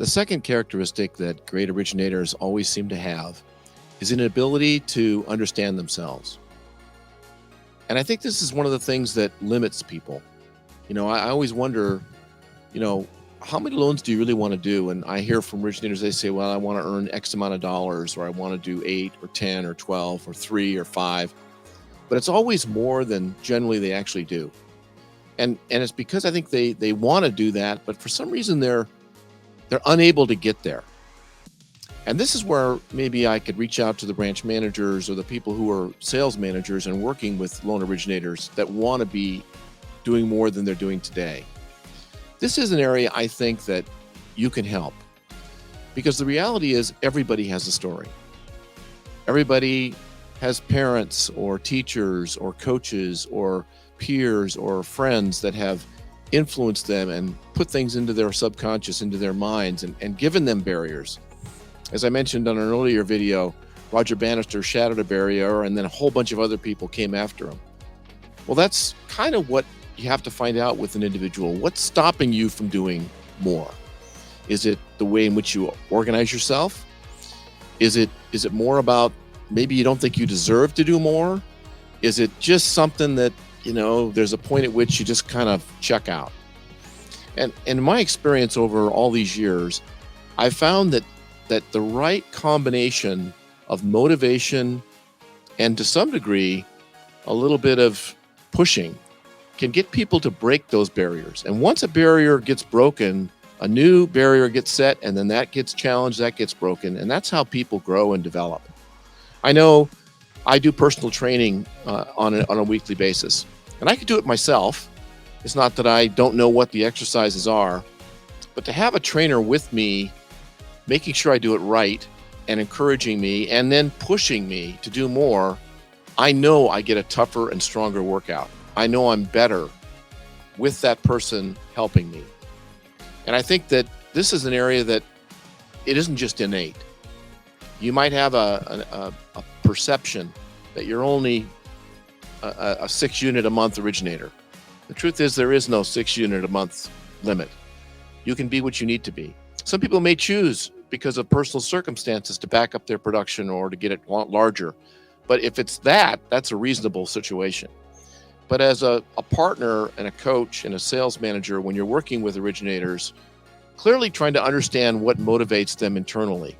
The second characteristic that great originators always seem to have is an ability to understand themselves. And I think this is one of the things that limits people. I always wonder, you know, how many loans do you really want to do? And I hear from originators, they say, well, I want to earn X amount of dollars, or I want to do 8 or 10 or 12 or 3 or 5. But it's always more than generally they actually do. And it's because I think they want to do that, but for some reason they're unable to get there. And this is where maybe I could reach out to the branch managers or the people who are sales managers and working with loan originators that want to be doing more than they're doing today. This is an area I think that you can help, because the reality is everybody has a story. Everybody has parents or teachers or coaches or peers or friends that have influenced them and put things into their subconscious, into their minds, and given them barriers. As I mentioned on an earlier video, Roger Bannister shattered a barrier and then a whole bunch of other people came after him. Well, that's kind of what you have to find out with an individual. What's stopping you from doing more? Is it the way in which you organize yourself? Is it more about maybe you don't think you deserve to do more? Is it just something that, there's a point at which you just kind of check out? And in my experience over all these years, I found that the right combination of motivation and, to some degree, a little bit of pushing can get people to break those barriers. And once a barrier gets broken, a new barrier gets set, and then that gets challenged, that gets broken, and that's how people grow and develop. I know I do personal training on a weekly basis, and I could do it myself. It's not that I don't know what the exercises are, but to have a trainer with me, making sure I do it right and encouraging me and then pushing me to do more, I know I get a tougher and stronger workout. I know I'm better with that person helping me. And I think that this is an area that it isn't just innate. You might have a perception that you're only a 6-unit a month originator. The truth is there is no 6-unit a month limit. You can be what you need to be. Some people may choose, because of personal circumstances, to back up their production or to get it larger. But if it's that's a reasonable situation. But as a partner and a coach and a sales manager, when you're working with originators, clearly trying to understand what motivates them internally,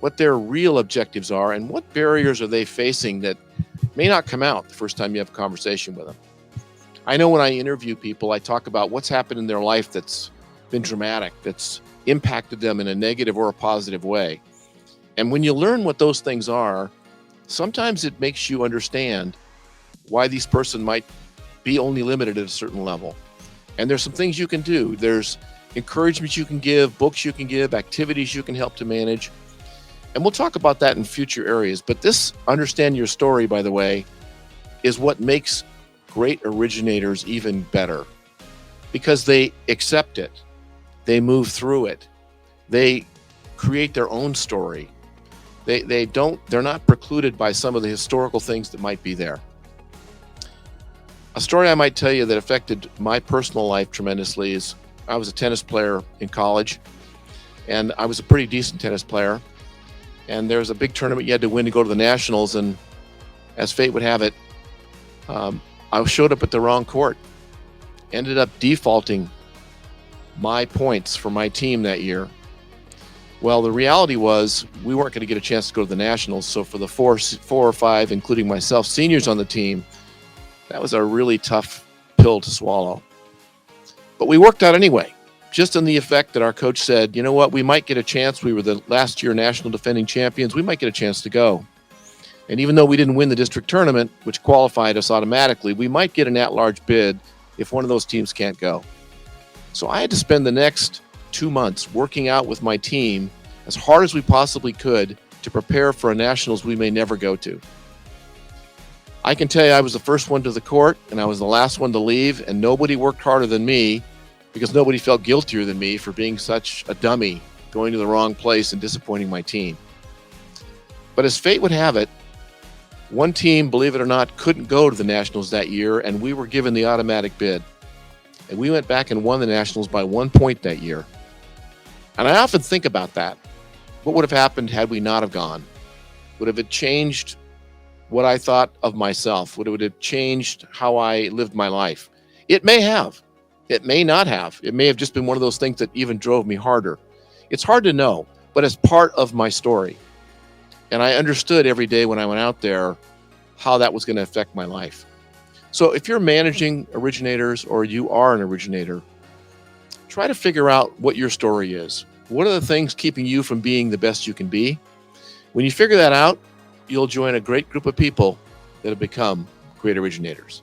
what their real objectives are, and what barriers are they facing that may not come out the first time you have a conversation with them. I know when I interview people, I talk about what's happened in their life that's been dramatic, that's impacted them in a negative or a positive way. And when you learn what those things are, sometimes it makes you understand why this person might be only limited at a certain level. And there's some things you can do. There's encouragement you can give, books you can give, activities you can help to manage. And we'll talk about that in future areas. But this understand your story, by the way, is what makes great originators even better, because they accept it. They move through it. They create their own story. They're not precluded by some of the historical things that might be there. A story I might tell you that affected my personal life tremendously is I was a tennis player in college, and I was a pretty decent tennis player. And there was a big tournament you had to win to go to the Nationals, and as fate would have it, I showed up at the wrong court. Ended up defaulting my points for my team that year. Well, the reality was we weren't going to get a chance to go to the Nationals, so for the four or five, including myself, seniors on the team, that was a really tough pill to swallow. But we worked out anyway, just in the effect that our coach said, you know what, we might get a chance. We were the last year national defending champions. We might get a chance to go. And even though we didn't win the district tournament, which qualified us automatically, we might get an at-large bid if one of those teams can't go. So I had to spend the next 2 months working out with my team as hard as we possibly could to prepare for a nationals we may never go to. I can tell you I was the first one to the court and I was the last one to leave, and nobody worked harder than me because nobody felt guiltier than me for being such a dummy, going to the wrong place and disappointing my team. But as fate would have it, one team, believe it or not, couldn't go to the Nationals that year, and we were given the automatic bid. And we went back and won the Nationals by 1 point that year. And I often think about that. What would have happened had we not have gone? Would have it changed what I thought of myself? Would it have changed how I lived my life? It may have. It may not have. It may have just been one of those things that even drove me harder. It's hard to know, but it's part of my story. And I understood every day when I went out there how that was going to affect my life. So if you're managing originators or you are an originator, try to figure out what your story is. What are the things keeping you from being the best you can be? When you figure that out, you'll join a great group of people that have become great originators.